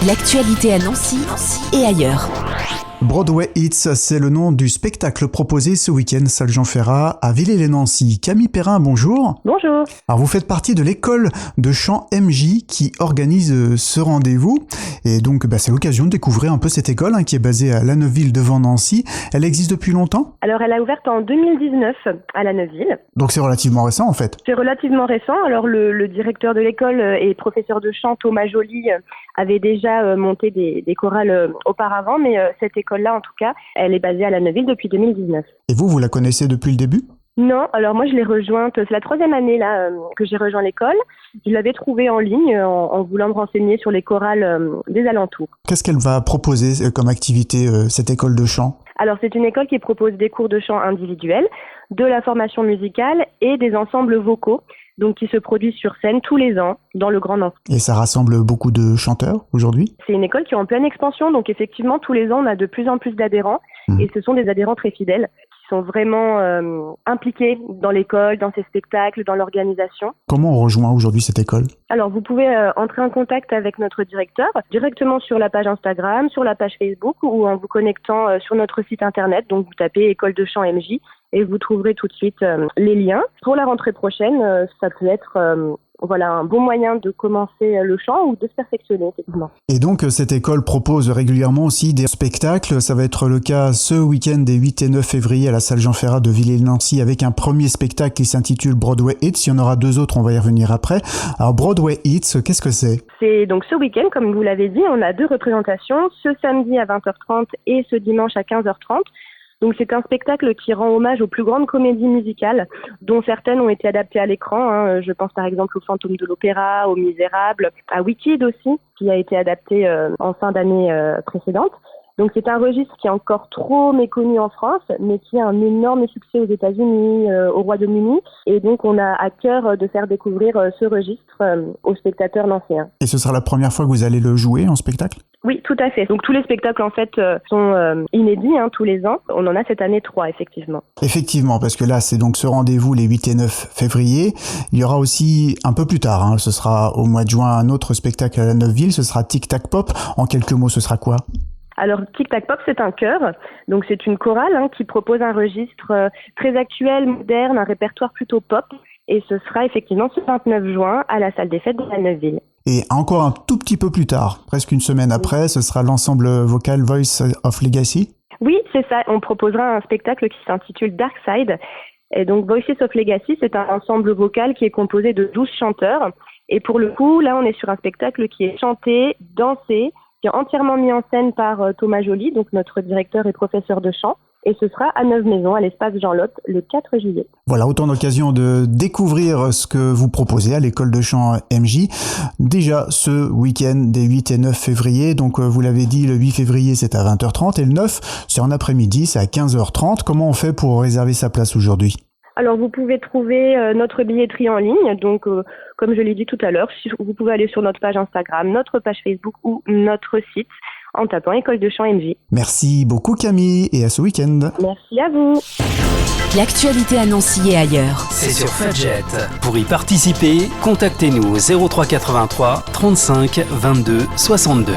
L'actualité à Nancy et ailleurs. Broadway Hits, c'est le nom du spectacle proposé ce week-end, salle Jean Ferrat, à Villers-lès-Nancy. Camille Perrin, bonjour. Bonjour. Alors vous faites partie de l'école de chant MJ qui organise ce rendez-vous. Et donc c'est l'occasion de découvrir un peu cette école qui est basée à La Neuville devant Nancy. Elle existe depuis longtemps ? Alors elle a ouvert en 2019 à La Neuville. Donc c'est relativement récent en fait. C'est relativement récent. Alors le directeur de l'école et professeur de chant Thomas Joly avait déjà monté des chorales auparavant, mais cette école-là, en tout cas, elle est basée à La Neuville depuis 2019. Et vous la connaissez depuis le début ? Non, alors moi je l'ai rejointe, c'est la 3e année là que j'ai rejoint l'école. Je l'avais trouvée en ligne en voulant me renseigner sur les chorales des alentours. Qu'est-ce qu'elle va proposer comme activité, cette école de chant ? Alors c'est une école qui propose des cours de chant individuels, de la formation musicale et des ensembles vocaux, donc qui se produisent sur scène tous les ans dans le Grand Nancy. Et ça rassemble beaucoup de chanteurs aujourd'hui ? C'est une école qui est en pleine expansion, donc effectivement tous les ans on a de plus en plus d'adhérents et ce sont des adhérents très fidèles qui sont vraiment impliqués dans l'école, dans ses spectacles, dans l'organisation. Comment on rejoint aujourd'hui cette école ? Alors vous pouvez entrer en contact avec notre directeur directement sur la page Instagram, sur la page Facebook ou en vous connectant sur notre site internet. Donc vous tapez École de chant MJ et vous trouverez tout de suite les liens. Pour la rentrée prochaine, ça peut être un bon moyen de commencer le chant ou de se perfectionner, effectivement. Et donc, cette école propose régulièrement aussi des spectacles. Ça va être le cas ce week-end des 8 et 9 février à la salle Jean Ferrat de Villers-lès-Nancy avec un premier spectacle qui s'intitule Broadway Hits. Il y en aura 2 autres, on va y revenir après. Alors, Broadway Hits, qu'est-ce que c'est ? C'est donc ce week-end, comme vous l'avez dit, on a 2 représentations, ce samedi à 20h30 et ce dimanche à 15h30. Donc c'est un spectacle qui rend hommage aux plus grandes comédies musicales, dont certaines ont été adaptées à l'écran. Je pense par exemple au Fantôme de l'Opéra, aux Misérables, à Wicked aussi, qui a été adapté en fin d'année précédente. Donc c'est un registre qui est encore trop méconnu en France, mais qui a un énorme succès aux États-Unis, au Royaume-Uni. Et donc on a à cœur de faire découvrir ce registre aux spectateurs nancéens. Et ce sera la première fois que vous allez le jouer en spectacle ? Oui, tout à fait. Donc tous les spectacles en fait sont inédits tous les ans. On en a cette année 3 effectivement. Effectivement, parce que là c'est donc ce rendez-vous les 8 et 9 février. Il y aura aussi un peu plus tard, ce sera au mois de juin un autre spectacle à La Neuville, ce sera Tic Tac Pop. En quelques mots, ce sera quoi ? Alors Tic Tac Pop, c'est un chœur, donc c'est une chorale qui propose un registre très actuel, moderne, un répertoire plutôt pop. Et ce sera effectivement ce 29 juin à la salle des fêtes de La Neuville. Et encore un tout petit peu plus tard, presque une semaine après, ce sera l'ensemble vocal Voice of Legacy. Oui, c'est ça. On proposera un spectacle qui s'intitule Dark Side. Et donc Voices of Legacy, c'est un ensemble vocal qui est composé de 12 chanteurs. Et pour le coup, là, on est sur un spectacle qui est chanté, dansé, qui est entièrement mis en scène par Thomas Joly, donc notre directeur et professeur de chant. Et ce sera à Neuve-Maisons, à l'espace Jean-Lotte, le 4 juillet. Voilà, autant d'occasions de découvrir ce que vous proposez à l'école de chant MJ. Déjà ce week-end des 8 et 9 février, donc vous l'avez dit, le 8 février c'est à 20h30 et le 9 c'est en après-midi, c'est à 15h30. Comment on fait pour réserver sa place aujourd'hui ? Alors vous pouvez trouver notre billetterie en ligne, donc comme je l'ai dit tout à l'heure, vous pouvez aller sur notre page Instagram, notre page Facebook ou notre site en tapant École de chant MJ. Merci beaucoup Camille et à ce week-end. Merci à vous. L'actualité à Nancy et ailleurs. C'est sur Fudget. Pour y participer, contactez-nous au 03 83 35 22 62.